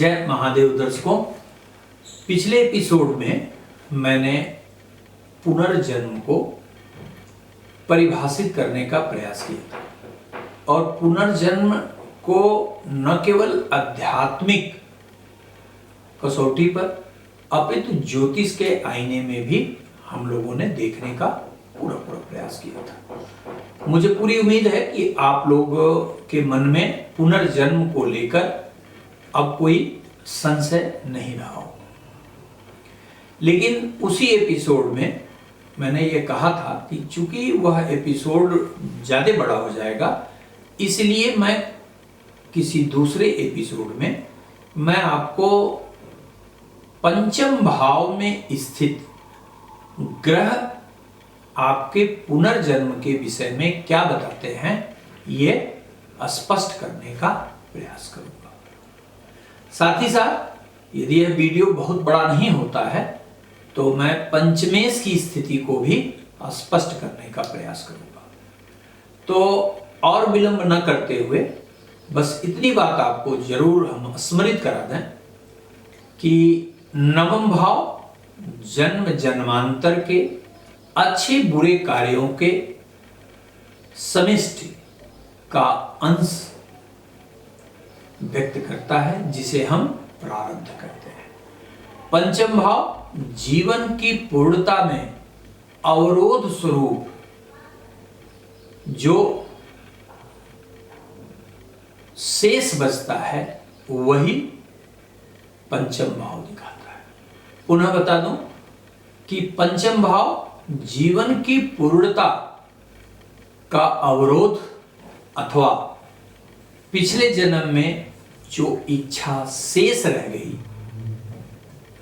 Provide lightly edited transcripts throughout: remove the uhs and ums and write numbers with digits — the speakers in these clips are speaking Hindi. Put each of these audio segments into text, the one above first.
जय महादेव दर्शकों, पिछले एपिसोड में मैंने पुनर्जन्म को परिभाषित करने का प्रयास किया था और पुनर्जन्म को न केवल आध्यात्मिक कसौटी पर अपितु ज्योतिष के आईने में भी हम लोगों ने देखने का पूरा प्रयास किया था। मुझे पूरी उम्मीद है कि आप लोगों के मन में पुनर्जन्म को लेकर अब कोई संशय नहीं रहा हो। लेकिन उसी एपिसोड में मैंने ये कहा था कि चूंकि वह एपिसोड ज़्यादा बड़ा हो जाएगा, इसलिए मैं किसी दूसरे एपिसोड में मैं आपको पंचम भाव में स्थित ग्रह आपके पुनर्जन्म के विषय में क्या बताते हैं, ये स्पष्ट करने का प्रयास करूंगा। साथ ही साथ यदि यह वीडियो बहुत बड़ा नहीं होता है तो मैं पंचमेश की स्थिति को भी स्पष्ट करने का प्रयास करूंगा। तो और विलंब न करते हुए बस इतनी बात आपको जरूर हम स्मरित करा दें कि नवम भाव जन्म जन्मांतर के अच्छे बुरे कार्यों के समिष्टि का अंश व्यक्त करता है, जिसे हम प्रारब्ध करते हैं। पंचम भाव जीवन की पूर्णता में अवरोध स्वरूप जो शेष बचता है वही पंचम भाव दिखाता है। पुनः बता दूं कि पंचम भाव जीवन की पूर्णता का अवरोध अथवा पिछले जन्म में जो इच्छा शेष रह गई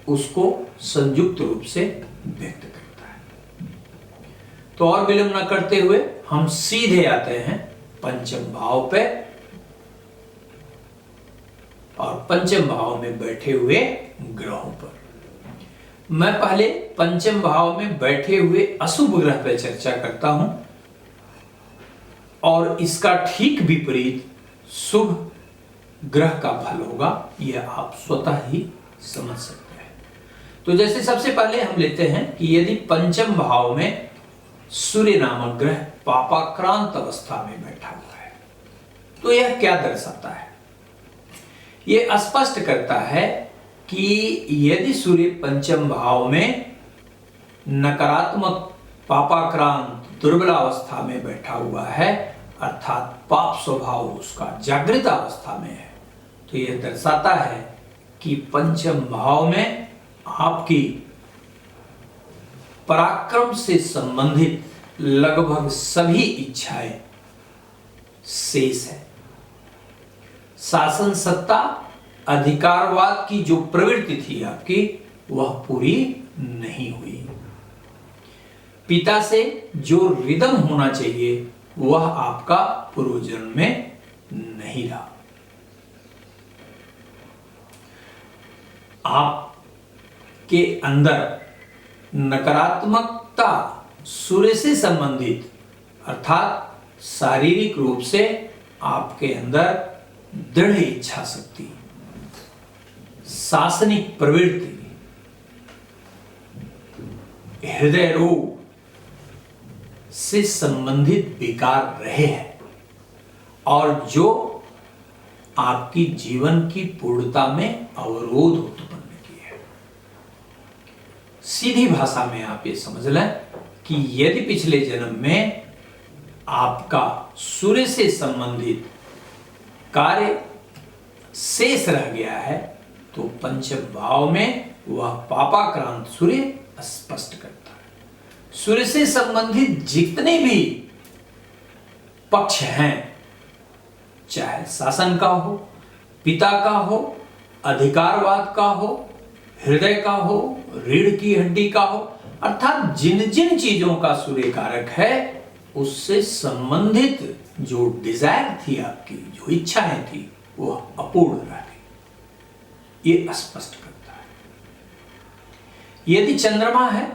उसको संयुक्त रूप से व्यक्त करता है। तो और विलंब न करते हुए हम सीधे आते हैं पंचम भाव पे और पंचम भाव में बैठे हुए ग्रहों पर। मैं पहले पंचम भाव में बैठे हुए अशुभ ग्रह पर चर्चा करता हूं और इसका ठीक विपरीत शुभ ग्रह का फल होगा, यह आप स्वतः ही समझ सकते हैं। तो जैसे सबसे पहले हम लेते हैं कि यदि पंचम भाव में सूर्य नामक ग्रह पापाक्रांत अवस्था में बैठा हुआ है तो यह क्या दर्शाता है? यह स्पष्ट करता है कि यदि सूर्य पंचम भाव में नकारात्मक पापाक्रांत दुर्बल अवस्था में बैठा हुआ है, अर्थात पाप स्वभाव उसका जागृत अवस्था में है, तो यह दर्शाता है कि पंचम भाव में आपकी पराक्रम से संबंधित लगभग सभी इच्छाएं शेष है। शासन सत्ता अधिकारवाद की जो प्रवृत्ति थी आपकी वह पूरी नहीं हुई। पिता से जो रिदम होना चाहिए वह आपका पूर्वजन्म में नहीं रहा। आपके अंदर नकारात्मकता सूर्य से संबंधित अर्थात शारीरिक रूप से आपके अंदर दृढ़ इच्छा शक्ति, शासनिक प्रवृत्ति, हृदय रोग से संबंधित विकार रहे हैं और जो आपकी जीवन की पूर्णता में अवरोध उत्पन्न किए हैं। सीधी भाषा में आप ये समझ लें कि यदि पिछले जन्म में आपका सूर्य से संबंधित कार्य शेष रह गया है तो पंचम भाव में वह पापाक्रांत सूर्य स्पष्ट करता है। सूर्य से संबंधित जितने भी पक्ष हैं, चाहे शासन का हो, पिता का हो, अधिकारवाद का हो, हृदय का हो, रीढ़ की हड्डी का हो, अर्थात जिन जिन चीजों का सूर्य कारक है उससे संबंधित जो डिजायर थी आपकी, जो इच्छाएं थी, वह अपूर्ण रह गई। ये स्पष्ट करता है। यदि चंद्रमा है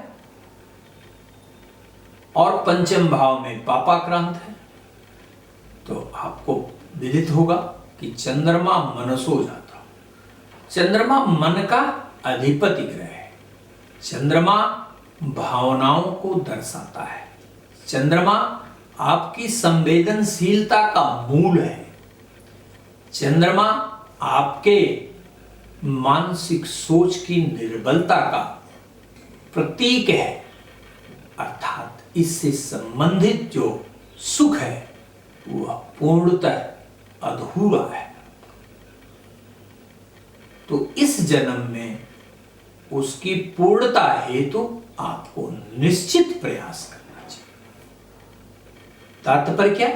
और पंचम भाव में पापाक्रांत है तो आपको विदित होगा कि चंद्रमा मनसो जाता, चंद्रमा मन का अधिपति ग्रह है। चंद्रमा भावनाओं को दर्शाता है। चंद्रमा आपकी संवेदनशीलता का मूल है। चंद्रमा आपके मानसिक सोच की निर्बलता का प्रतीक है, अर्थात इससे संबंधित जो सुख है वह पूर्णतः अधूरा है। तो इस जन्म में उसकी पूर्णता हेतु आपको निश्चित प्रयास करना चाहिए। तात्पर्य क्या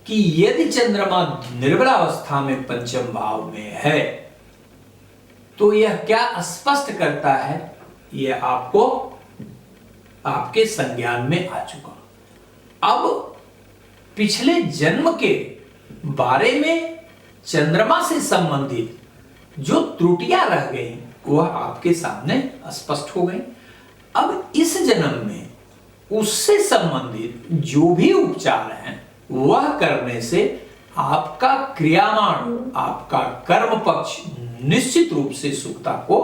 कि यदि चंद्रमा निर्बलावस्था में पंचम भाव में है तो यह क्या स्पष्ट करता है, यह आपको आपके संज्ञान में आ चुका। अब पिछले जन्म के बारे में चंद्रमा से संबंधित जो त्रुटियां रह गई वह आपके सामने स्पष्ट हो गई। अब इस जन्म में उससे संबंधित जो भी उपचार हैं वह करने से आपका क्रियामाण, आपका कर्म पक्ष निश्चित रूप से सुखता को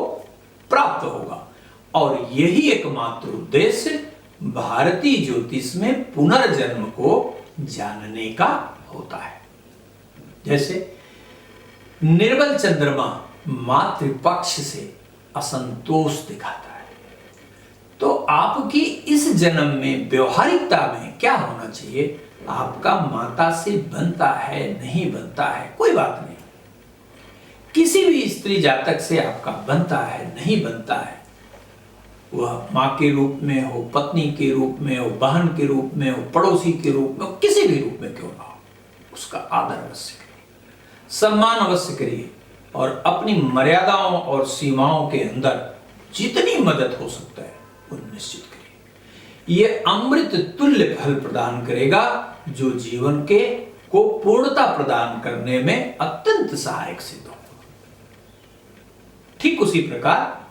प्राप्त होगा। और यही एकमात्र उद्देश्य भारतीय ज्योतिष में पुनर्जन्म को जानने का होता है। जैसे निर्बल चंद्रमा मातृपक्ष से असंतोष दिखाता है, तो आपकी इस जन्म में व्यवहारिकता में क्या होना चाहिए? आपका माता से बनता है नहीं बनता है कोई बात नहीं, किसी भी स्त्री जातक से आपका बनता है नहीं बनता है, वह माँ के रूप में हो, पत्नी के रूप में हो, बहन के रूप में हो, पड़ोसी के रूप में हो, किसी भी रूप में क्यों ना हो, उसका आदर अवश्य करिए, सम्मान अवश्य करिए और अपनी मर्यादाओं और सीमाओं के अंदर जितनी मदद हो सकता है वो निश्चित करिए। यह अमृत तुल्य फल प्रदान करेगा जो जीवन के को पूर्णता प्रदान करने में अत्यंत सहायक सिद्ध होगा। ठीक उसी प्रकार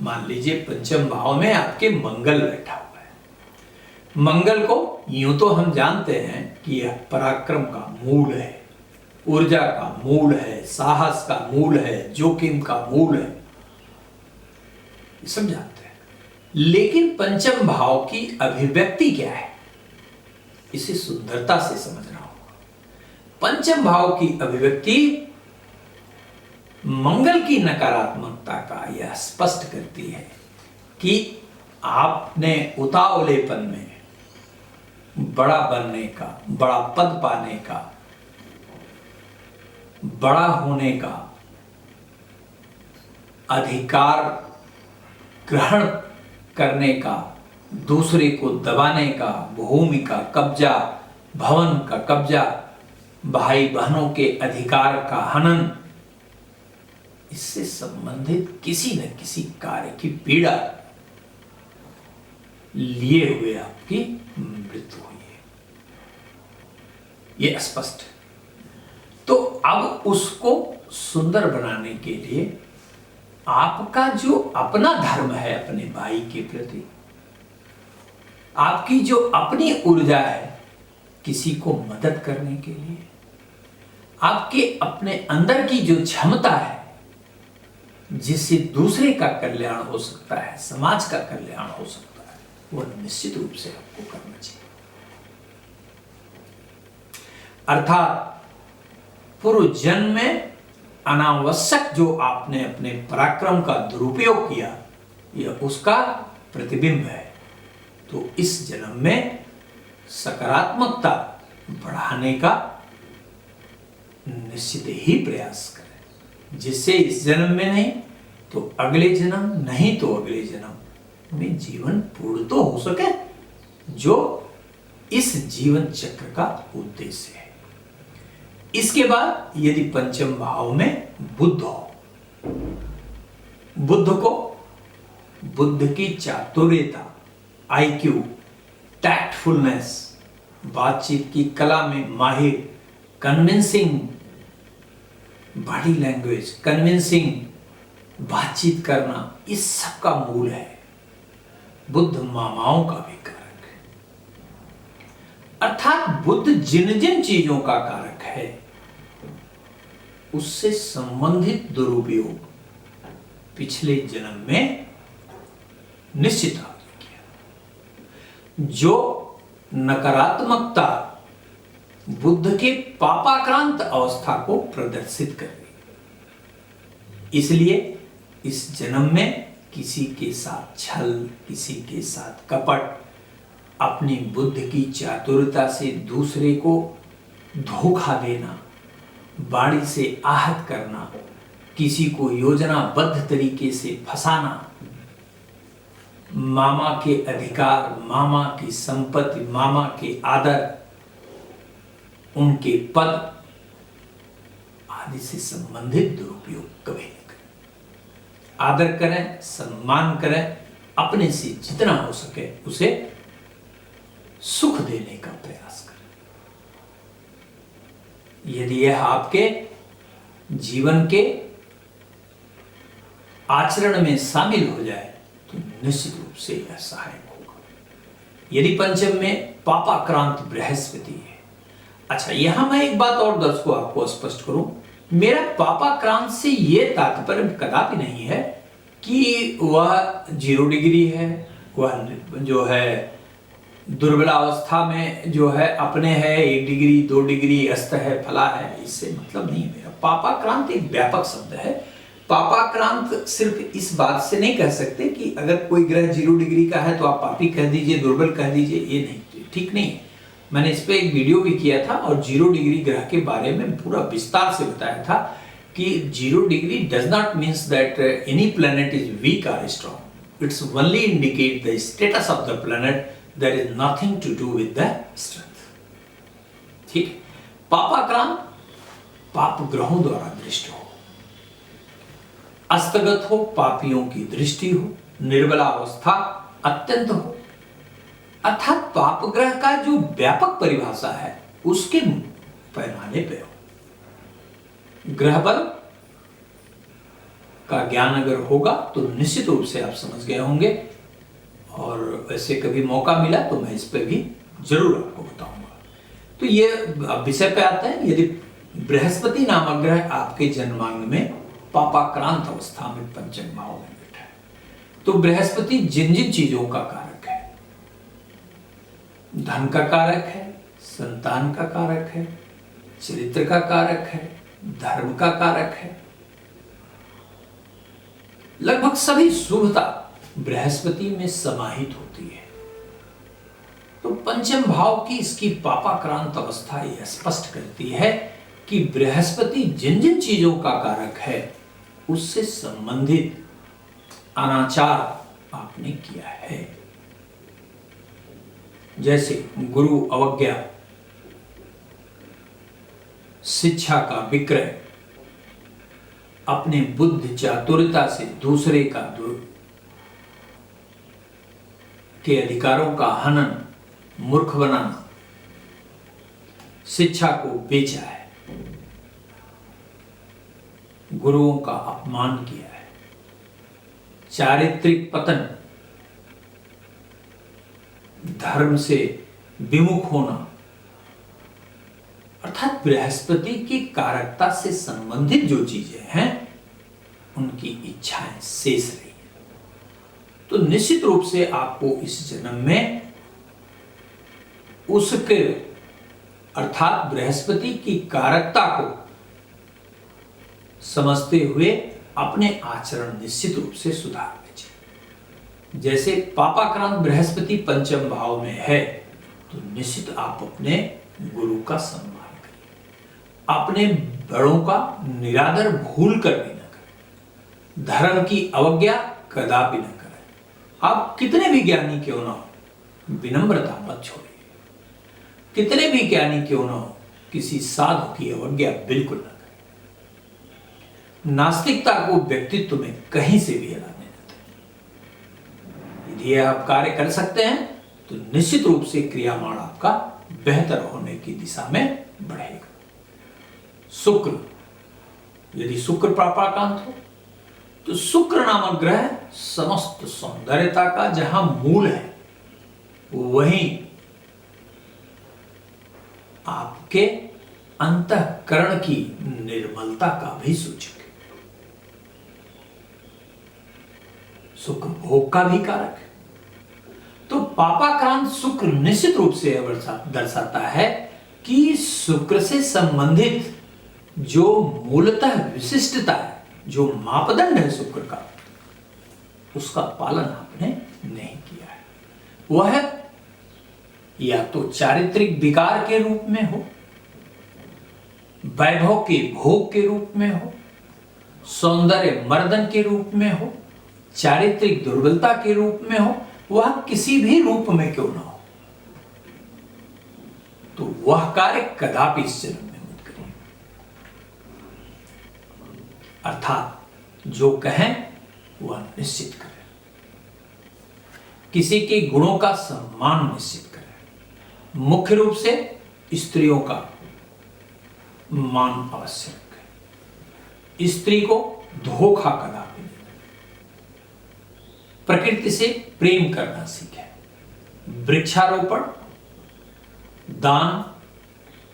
मान लीजिए पंचम भाव में आपके मंगल बैठा हुआ है। मंगल को यूं तो हम जानते हैं कि यह पराक्रम का मूल है, ऊर्जा का मूल है, साहस का मूल है, जोखिम का मूल है, सब जानते हैं। लेकिन पंचम भाव की अभिव्यक्ति क्या है, इसे सुंदरता से समझना होगा। पंचम भाव की अभिव्यक्ति मंगल की नकारात्मकता का यह स्पष्ट करती है कि आपने उतावलेपन में बड़ा बनने का, बड़ा पद पाने का, बड़ा होने का, अधिकार ग्रहण करने का, दूसरे को दबाने का, भूमि का कब्जा, भवन का कब्जा, भाई बहनों के अधिकार का हनन, इससे संबंधित किसी न किसी कार्य की पीड़ा लिए हुए आपकी मृत्यु हुई है, यह स्पष्ट है। तो अब उसको सुंदर बनाने के लिए आपका जो अपना धर्म है अपने भाई के प्रति, आपकी जो अपनी ऊर्जा है किसी को मदद करने के लिए, आपके अपने अंदर की जो क्षमता है जिससे दूसरे का कल्याण हो सकता है, समाज का कल्याण हो सकता है, वो निश्चित रूप से आपको करना चाहिए। अर्थात पूर्व जन्म में अनावश्यक जो आपने अपने पराक्रम का दुरुपयोग किया, यह उसका प्रतिबिंब है। तो इस जन्म में सकारात्मकता बढ़ाने का निश्चित ही प्रयास करें, जिससे इस जन्म में नहीं तो अगले जन्म, नहीं तो अगले जन्म में जीवन पूर्ण तो हो सके, जो इस जीवन चक्र का उद्देश्य है। इसके बाद यदि पंचम भाव में बुध हो, बुध को बुद्ध की चातुर्यता, आईक्यू, टैक्टफुलनेस, बातचीत की कला में माहिर, कन्विंसिंग बॉडी लैंग्वेज, कन्विंसिंग बातचीत करना, इस सब का मूल है। बुद्ध मामाओं का भी कारक है, अर्थात बुद्ध जिन जिन चीजों का कारक है उससे संबंधित दुरुपयोग पिछले जन्म में निश्चित आपने किया। जो नकारात्मकता बुद्ध के पापाक्रांत अवस्था को प्रदर्शित कर रही, इसलिए इस जन्म में किसी के साथ छल, किसी के साथ कपट, अपनी बुद्ध की चातुरता से दूसरे को धोखा देना, बाड़ी से आहत करना, किसी को योजनाबद्ध तरीके से फंसाना, मामा के अधिकार, मामा की संपत्ति, मामा के आदर, उनके पद आदि से संबंधित दुरुपयोग कभी नहीं करें। आदर करें, सम्मान करें, अपने से जितना हो सके उसे सुख देने का प्रयास करें। यदि यह आपके जीवन के आचरण में शामिल हो जाए तो निश्चित रूप से यह सहायक होगा। यदि पंचम में पापाक्रांत बृहस्पति है, अच्छा यहां मैं एक बात और दर्शकों आपको स्पष्ट करूं, मेरा पापाक्रांत से यह तात्पर्य कदापि नहीं है कि वह 0 डिग्री है, वह जो है दुर्बल अवस्था में जो है अपने है 1 डिग्री 2 डिग्री अस्त है, फला है, इससे मतलब नहीं है मेरा। पापाक्रांत एक व्यापक शब्द है। पापाक्रांत सिर्फ इस बात से नहीं कह सकते कि अगर कोई ग्रह 0 डिग्री का है तो आप पापी कह दीजिए, दुर्बल कह दीजिए, ये नहीं, ठीक नहीं है। मैंने इस पे एक वीडियो भी किया था और 0 डिग्री ग्रह के बारे में पूरा विस्तार से बताया था कि 0 degree does not means that any planet is weak और strong, it's only indicate the status of the planet, there is nothing to do with the strength. ठीक, पापाक्रांत पाप ग्रहों द्वारा दृष्ट हो, अस्तगत हो, पापियों की दृष्टि हो, निर्बलावस्था अत्यंत हो, अर्थात पाप ग्रह का जो व्यापक परिभाषा है उसके पैमाने पे हो। ग्रह बल का ज्ञान अगर होगा तो निश्चित रूप से आप समझ गए होंगे, और वैसे कभी मौका मिला तो मैं इस पे भी जरूर आपको बताऊंगा। तो ये विषय पे आता है, यदि बृहस्पति नामक ग्रह आपके जन्मांग में पापाक्रांत अवस्था में पंचम भाव में बैठा है, तो बृहस्पति जिन जिन चीजों का कारक है, धन का कारक है, संतान का कारक है, चरित्र का कारक है, धर्म का कारक है, लगभग सभी शुभता बृहस्पति में समाहित होती है। तो पंचम भाव की इसकी पापाक्रांत अवस्था यह स्पष्ट करती है कि बृहस्पति जिन जिन चीजों का कारक है उससे संबंधित अनाचार आपने किया है। जैसे गुरु अवज्ञा, शिक्षा का विक्रय, अपने बुद्धि चातुरता से दूसरे का के अधिकारों का हनन, मूर्ख बनाना, शिक्षा को बेचा है, गुरुओं का अपमान किया है, चारित्रिक पतन, धर्म से विमुख होना, अर्थात बृहस्पति की कारकता से संबंधित जो चीजें हैं उनकी इच्छाएं शेष रही हैं। तो निश्चित रूप से आपको इस जन्म में उसके अर्थात बृहस्पति की कारकता को समझते हुए अपने आचरण निश्चित रूप से सुधारने चाहिए। जैसे पापाक्रांत बृहस्पति पंचम भाव में है तो निश्चित आप अपने गुरु का सम्मान करिए, अपने बड़ों का निरादर भूल कर भी न करें, धर्म की अवज्ञा कदापि न करें। आप कितने भी ज्ञानी क्यों ना हो, विनम्रता मत छोड़िए। कितने भी ज्ञानी क्यों ना हो, किसी साधु की अवज्ञा बिल्कुल न करें। नास्तिकता को व्यक्तित्व में कहीं से भी हिलाने न दें। यदि आप कार्य कर सकते हैं तो निश्चित रूप से क्रियामाण आपका बेहतर होने की दिशा में बढ़ेगा। शुक्र, यदि शुक्र पापाक्रांत हो तो शुक्र नामक ग्रह समस्त सौंदर्यता का जहां मूल है वहीं आपके अंतःकरण की निर्मलता का भी सूचक है। भोग का भी कारक है। तो पापाक्रांत शुक्र निश्चित रूप से दर्शाता है कि शुक्र से संबंधित जो मूलतः विशिष्टता है, जो मापदंड है शुक्र का, उसका पालन आपने नहीं किया है। वह या तो चारित्रिक विकार के रूप में हो, वैभव के भोग के रूप में हो, सौंदर्य मर्दन के रूप में हो, चारित्रिक दुर्बलता के रूप में हो, वह किसी भी रूप में क्यों ना हो, तो वह कार्य कदापि इस जन्म में मत करिए। अर्थात जो कहें वह निश्चित करें, किसी के गुणों का सम्मान निश्चित करें। मुख्य रूप से स्त्रियों का मान अवश्य रखें, स्त्री को धोखा कदापि नहीं दें, प्रकृति से प्रेम करना सीखें। वृक्षारोपण, दान,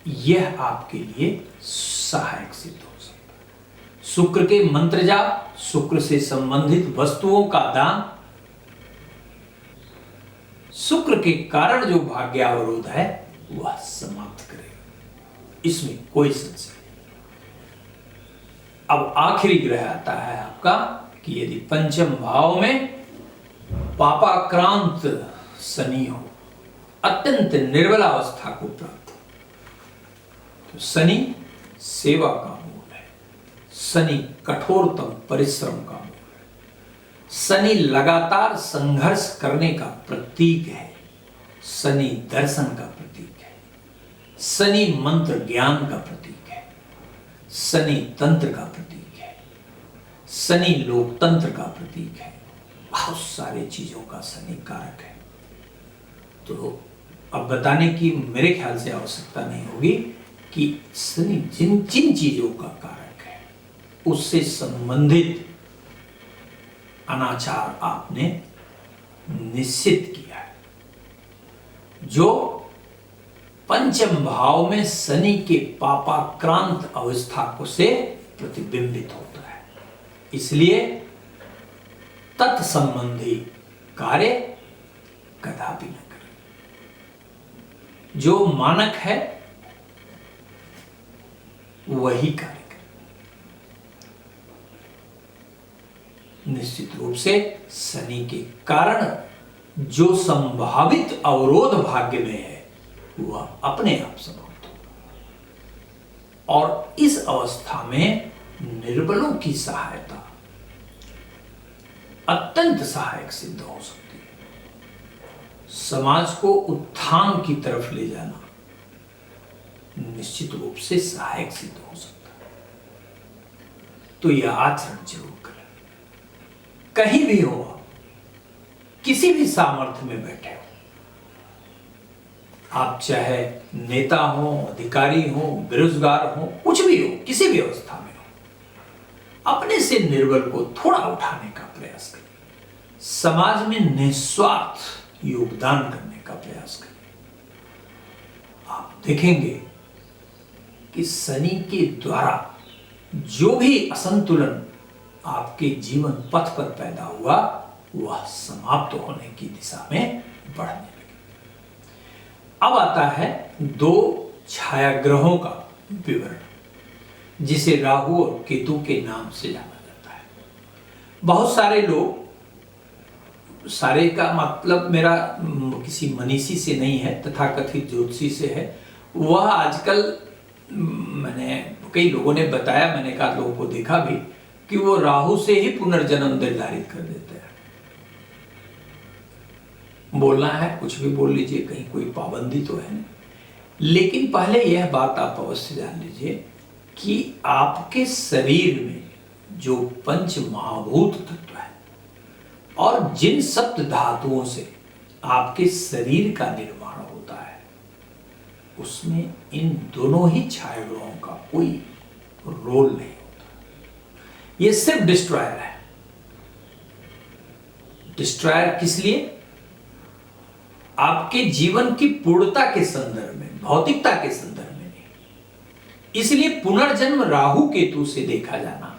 यह आपके लिए सहायक सिद्ध हो सकता है। शुक्र के मंत्र जाप, शुक्र से संबंधित वस्तुओं का दान, शुक्र के कारण जो भाग्यावरोध है वह समाप्त करेगा, इसमें कोई संशय नहीं। अब आखिरी ग्रह आता है आपका कि यदि पंचम भाव में पापाक्रांत शनि हो, अत्यंत निर्बल अवस्था को प्राप्त हो, तो शनि सेवा का मूल है, शनि कठोरतम परिश्रम का मूल है, शनि लगातार संघर्ष करने का प्रतीक है, शनि दर्शन का प्रतीक है, शनि मंत्र ज्ञान का प्रतीक है, शनि तंत्र का प्रतीक है, शनि लोकतंत्र का प्रतीक है, बहुत सारे चीजों का शनि कारक है। तो अब बताने की मेरे ख्याल से आवश्यकता नहीं होगी कि शनि जिन जिन चीजों का कारक है उससे संबंधित अनाचार आपने निश्चित किया है। जो पंचम भाव में शनि के पापाक्रांत अवस्था को से प्रतिबिंबित होता है, इसलिए तत्संबंधी कार्य कदापि न करें। जो मानक है वही कार्य करें। निश्चित रूप से शनि के कारण जो संभावित अवरोध भाग्य में है वह अपने आप समाप्त होगा, और इस अवस्था में निर्बलों की सहायता अत्यंत सहायक सिद्ध हो सकती है। समाज को उत्थान की तरफ ले जाना निश्चित रूप से सहायक सिद्ध हो सकता है। तो यह आचरण जरूर करें। कहीं भी हो, किसी भी सामर्थ्य में बैठे हो, आप चाहे नेता हो, अधिकारी हो, बेरोजगार हो, कुछ भी हो, किसी भी अवस्था में हो, अपने से निर्बल को थोड़ा उठाने का प्रयास करें, समाज में निस्वार्थ योगदान करने का प्रयास करें। आप देखेंगे कि शनि के द्वारा जो भी असंतुलन आपके जीवन पथ पर पैदा हुआ वह समाप्त होने की दिशा में बढ़ने लगे। अब आता है दो छायाग्रहों का विवरण, जिसे राहु और केतु के नाम से जाना जाता है। बहुत सारे लोग, सारे का मतलब मेरा किसी मनीषी से नहीं है, तथाकथित ज्योतिषी से है। वह आजकल मैंने कई लोगों ने बताया, मैंने कहा लोगों को देखा भी कि वो राहु से ही पुनर्जन्म निर्धारित कर देते हैं। बोलना है कुछ भी बोल लीजिए, कहीं कोई पाबंदी तो है नहीं, लेकिन पहले यह बात आप अवश्य जान लीजिए कि आपके शरीर में जो पंच महाभूत तत्व है और जिन सप्त धातुओं से आपके शरीर का निर्माण होता है, उसमें इन दोनों ही छायाग्रहों का कोई रोल नहीं होता। ये सिर्फ डिस्ट्रॉयर है। डिस्ट्रॉयर किस लिए? आपके जीवन की पूर्णता के संदर्भ में, भौतिकता के संदर्भ में नहीं। इसलिए पुनर्जन्म राहु केतु से देखा जाना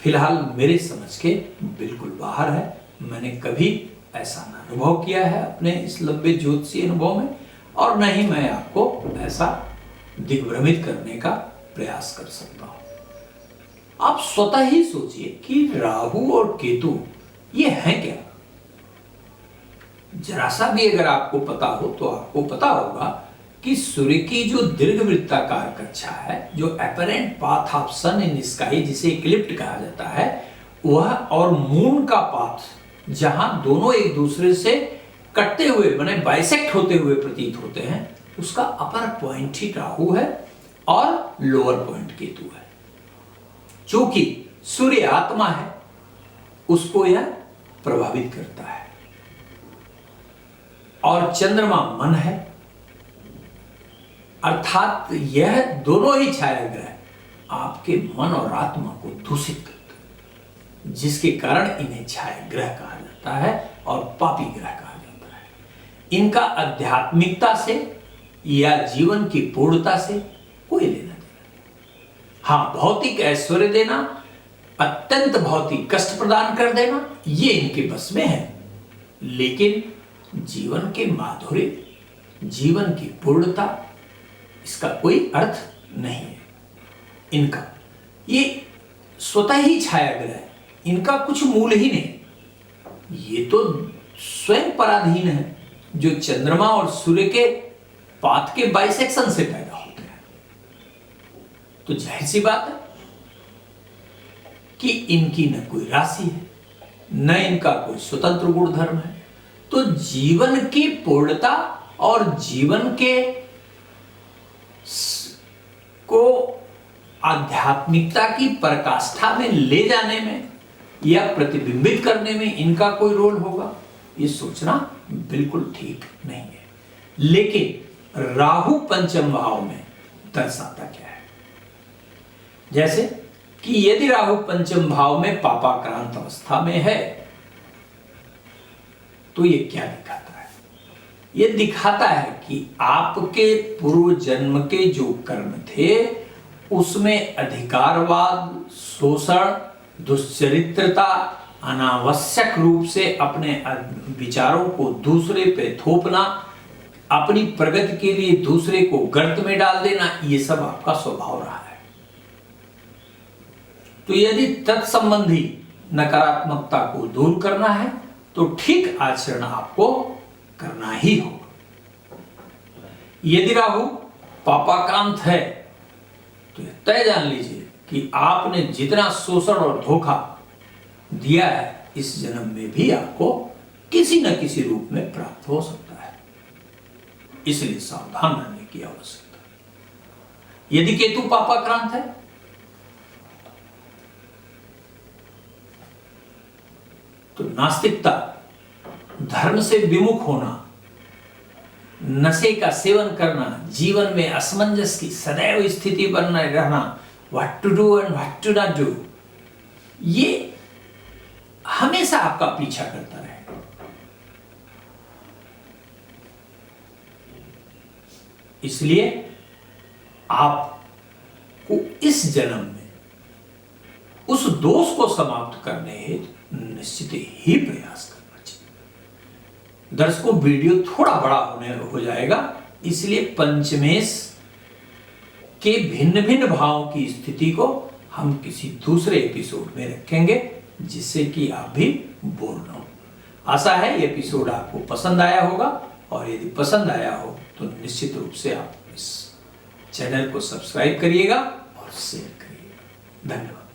फिलहाल मेरे समझ के बिल्कुल बाहर है। मैंने कभी ऐसा ना अनुभव किया है अपने इस लंबे ज्योतिषीय अनुभव में, और न ही मैं आपको ऐसा दिग्भ्रमित करने का प्रयास कर सकता हूं। आप स्वतः ही सोचिए कि राहु और केतु ये हैं क्या। जरा सा भी अगर आपको पता हो तो आपको पता होगा कि सूर्य की जो दीर्घवृत्ताकार कक्षा है, जो apparent path of sun in sky जिसे इक्लिप्ट कहा जाता है, वह और मून का पाथ जहां दोनों एक दूसरे से कटते हुए माने बाइसेक्ट होते हुए प्रतीत होते हैं, उसका अपर पॉइंट ही राहु है और लोअर पॉइंट केतु है। चूंकि सूर्य आत्मा है, उसको यह प्रभावित करता है, और चंद्रमा मन है, अर्थात यह दोनों ही छाया ग्रह आपके मन और आत्मा को दूषित करते हैं, जिसके कारण इन्हें छाया ग्रह कहा जाता है और पापी ग्रह कहा जाता है। इनका आध्यात्मिकता से या जीवन की पूर्णता से कोई लेना देना नहीं। हाँ, भौतिक ऐश्वर्य देना, अत्यंत भौतिक कष्ट प्रदान कर देना, ये इनके बस में है, लेकिन जीवन के माधुर्य, जीवन की पूर्णता, इसका कोई अर्थ नहीं है इनका। ये स्वतः ही छाया ग्रह है, इनका कुछ मूल ही नहीं। ये तो स्वयं पराधीन है, जो चंद्रमा और सूर्य के पाथ के बाइसेक्शन से पैदा होते हैं। तो जाहिर सी बात है कि इनकी न कोई राशि है, न इनका कोई स्वतंत्र गुण धर्म है। तो जीवन की पूर्णता और जीवन के को आध्यात्मिकता की पराकाष्ठा में ले जाने में या प्रतिबिंबित करने में इनका कोई रोल होगा, ये सोचना बिल्कुल ठीक नहीं है। लेकिन राहु पंचम भाव में दर्शाता क्या है? जैसे कि यदि राहु पंचम भाव में पापाक्रांत अवस्था में है, तो ये क्या दिखाता है? ये दिखाता है कि आपके पूर्व जन्म के जो कर्म थे, उसमें अधिकारवाद, शोषण, दुश्चरित्रता, अनावश्यक रूप से अपने विचारों को दूसरे पे थोपना, अपनी प्रगति के लिए दूसरे को गर्त में डाल देना, ये सब आपका स्वभाव रहा है। तो यदि तत्संबंधी नकारात्मकता को दूर करना है तो ठीक आचरण आपको करना ही होगा। यदि राहु पापाक्रांत है तो तय जान लीजिए कि आपने जितना शोषण और धोखा दिया है, इस जन्म में भी आपको किसी न किसी रूप में प्राप्त हो सकता है। इसलिए सावधान रहने की आवश्यकता है। यदि केतु पापाक्रांत है तो नास्तिकता, धर्म से विमुख होना, नशे का सेवन करना, जीवन में असमंजस की सदैव स्थिति बना रहना, what to do and what to not do, ये हमेशा आपका पीछा करता रहेगा। इसलिए आपको इस जन्म में उस दोष को समाप्त करने हेतु निश्चित ही प्रयास करना चाहिए। दर्शकों, वीडियो थोड़ा बड़ा हो जाएगा, इसलिए पंचमेश के भिन्न भिन्न भावों की स्थिति को हम किसी दूसरे एपिसोड में रखेंगे, जिससे कि आप भी बोर न हो। आशा है ये एपिसोड आपको पसंद आया होगा, और यदि पसंद आया हो तो निश्चित रूप से आप इस चैनल को सब्सक्राइब करिएगा और शेयर करिएगा। धन्यवाद।